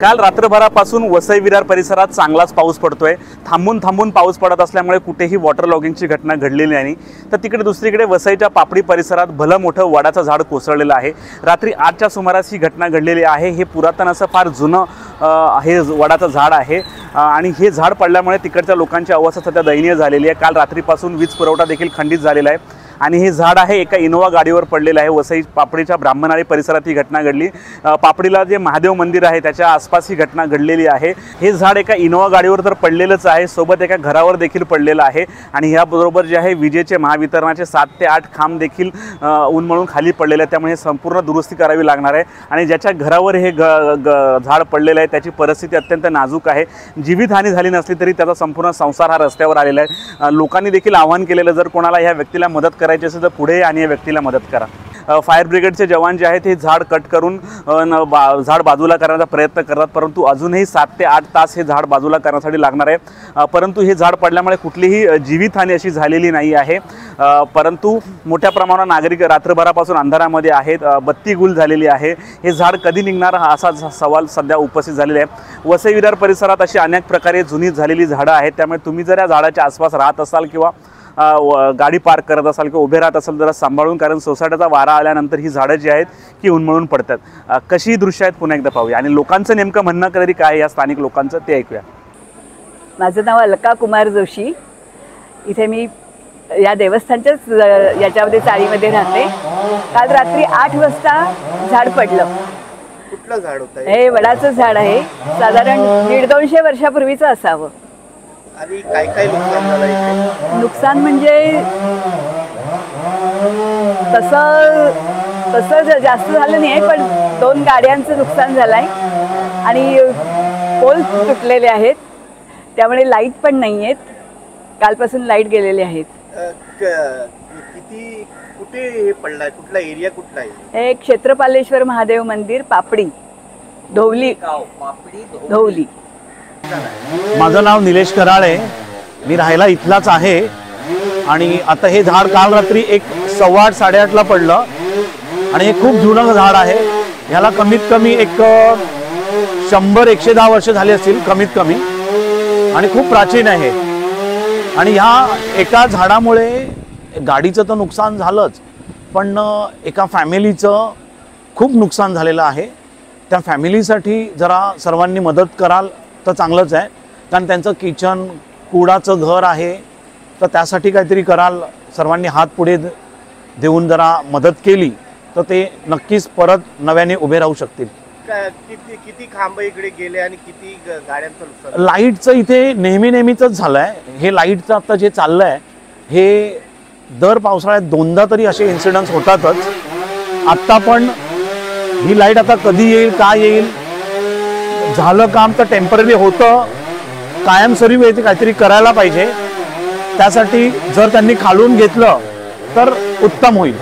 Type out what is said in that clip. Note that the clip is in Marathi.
काल रात्रभरापासून वसई विरार परिसरात चांगलाच पाऊस पडतोय। थांबून थांबून पाऊस पडत असल्यामुळे कुठेही वॉटर लॉगिंगची घटना घडलेली नाही। तर तिकडे दुसरीकडे वसईच्या पापडी परिसरात भलं मोठं वडाचं झाड कोसळलेलं आहे। रात्री 8च्या सुमारास ही घटना घडलेली आहे। हे पुरातन असं फार जुनं हे वडाचं झाड आहे आणि हे झाड पडल्यामुळे तिकडच्या लोकांची अवस्था सध्या दयनीय झालेली आहे। काल रात्रीपासून वीज पुरवठा देखील खंडित झालेला आहे आणि हे झाड आहे एका इनोवा गाडीवर पडलेलं आहे। वसई पापडीच्या ब्राह्मणाळी परिसरात ही घटना घडली। पापडीला जे महादेव मंदिर आहे त्याच्या आसपास ही घटना घडलेली आहे। हे झाड एका इनोवा गाडीवर तर पडलेलंच आहे, सोबत एका घरावर देखील पडलेलं आहे आणि याबरोबर जे आहे विजेचे महावितरणाचे 7 ते 8 खांब देखील उन्मळून खाली पडलेले आहेत। त्यामुळे संपूर्ण दुरुस्ती करावी लागणार आहे आणि ज्याच्या घरावर हे झाड पडलेलं आहे त्याची परिस्थिती अत्यंत नाजूक आहे। जीवितहानी झाली नसली तरी त्याचा संपूर्ण संसार हा रस्त्यावर आलेला आहे। लोकांनी देखील आवाहन केलेलं जर कोणाला ह्या व्यक्तीला मदत करायची असेल तर पुढे आणि या व्यक्तीला मदत करा। फायर ब्रिगेडचे जवान जे आहेत हे झाड कट करून झाड बाजूला करण्याचा प्रयत्न करतात, परंतु अजूनही 7 ते 8 तास हे झाड बाजूला करण्यासाठी लागणार आहे। परंतु हे झाड पडल्यामुळे कुठलीही जीवितहानी अशी झालेली नाही आहे, परंतु मोठ्या प्रमाणात नागरिक रात्रभरापासून अंधारामध्ये आहेत। बत्ती गुल झालेली आहे। हे झाड कधी निघणार हा असा सवाल सध्या उपस्थित झालेला आहे। वसई विरार परिसरात अशी अनेक प्रकारे जुनी झालेली झाडं आहेत, त्यामुळे तुम्ही जर या झाडाच्या आसपास राहत असाल किंवा गाडी पार्क करत असाल किंवा उभे राहत असाल जरा सांभाळून, कारण सोसायटीचा वारा आल्यानंतर ही झाडं जी आहेत की उन्मळून पडतात। कशी दृश्य आहेत पुन्हा एकदा पाहूया आणि लोकांचं नेमकं म्हणणं तरी काय या स्थानिक लोकांचं ते ऐकूया। माझं नाव अलका कुमार जोशी। इथे मी या देवस्थानच्याच याच्यामध्ये चाळीमध्ये राहते। काल रात्री 8 वाजता झाड पडलं। कुठलं झाड होतं हे वडाचं झाड आहे, साधारण 150-200 वर्षापूर्वीचं असावं। आणि काय काय नुकसान झालं इथे? नुकसान म्हणजे तसं जास्त झालं नाही, पण 2 गाड्यांचं नुकसान झालंय आणि पोल तुटलेले आहेत, त्यामुळे लाईट पण नाही आहेत। कालपासून लाईट गेलेले आहेत। किती कुठे हे पडलाय? कुठला एरिया कुठला आहे? हे क्षेत्रपालेश्वर महादेव मंदिर, पापडी, धौली। माझं नाव निलेश कराळे, मी राहायला इथलाच आहे आणि आता हे झाड काल रात्री 8:15 8:30ला पडलं आणि हे खूप जुनं झाड आहे। ह्याला कमीत कमी 100-110 वर्ष झाली असतील कमीत कमी आणि खूप प्राचीन आहे। आणि ह्या एका झाडामुळे गाडीचं तर नुकसान झालंच, पण एका फॅमिलीचं खूप नुकसान झालेलं आहे। त्या फॅमिलीसाठी जरा सर्वांनी मदत कराल तर चांगलंच आहे, कारण त्यांचं किचन कुडाचं घर आहे, तर त्यासाठी काहीतरी कराल। सर्वांनी हात पुढे देऊन जरा मदत केली तर ते नक्कीच परत नव्याने उभे राहू शकतील। किती खांब इकडे गेले आणि किती गाड्यांचं नुकसान? लाईटचं इथे नेहमीच झालं आहे। हे लाईटचं आता जे चाललं आहे हे दर पावसाळ्यात 2दा तरी असे इन्सिडंट्स होतातच। आत्ता पण ही लाईट आता कधी येईल काय येईल, झालं काम तर टेम्पररी होतं, कायमस्वरूपी काहीतरी करायला पाहिजे। त्यासाठी जर त्यांनी खालून घेतलं तर उत्तम होईल।